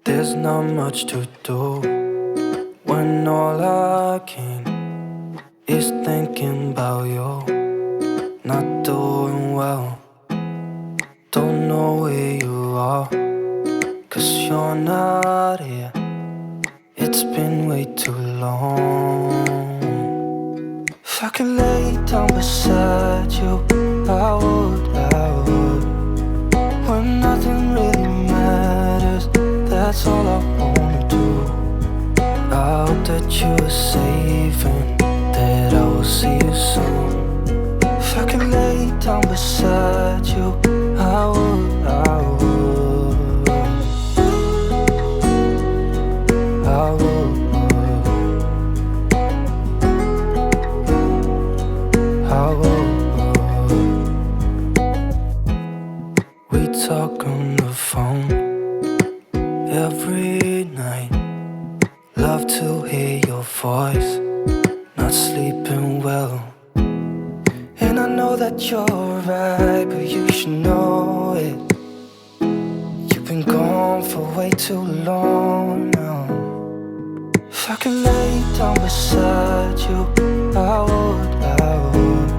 There's not much to do when all I can is thinking about you. Not doing well, don't know where you are, 'cause you're not here. It's been way too long. If I could lay down beside you, I would, when nothing really matters. That's all I wanna do. I hope that you are safe and that I will see you soon. If I could lay down beside you, I would, I would, I would, I would. We talk on the phone every night. Love to hear your voice, not sleeping well. And I know that you're right, but you should know it. You've been gone for way too long now. If I could lay down beside you, I would, I would.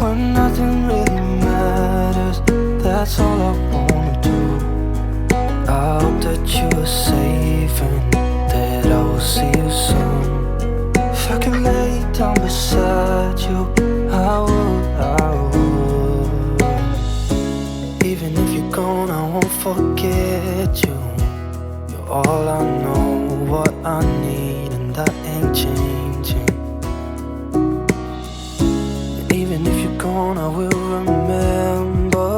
When nothing really matters, that's all I wanna do. I hope that you are safe and that I will see you soon. If I could lay down beside you, I would, I would. Even if you're gone, I won't forget you. You're all I know, what I need, and that ain't changing. And even if you're gone, I will remember.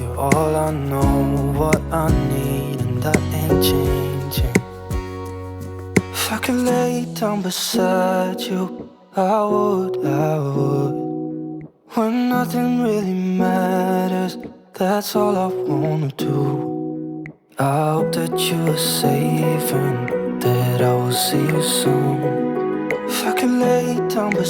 You're all I know, what I need, and that ain't changing. If I could lay down beside you, I would, I would. When nothing really matters, that's all I wanna do. I hope that you are safe and that I will see you soon. If I could lay down beside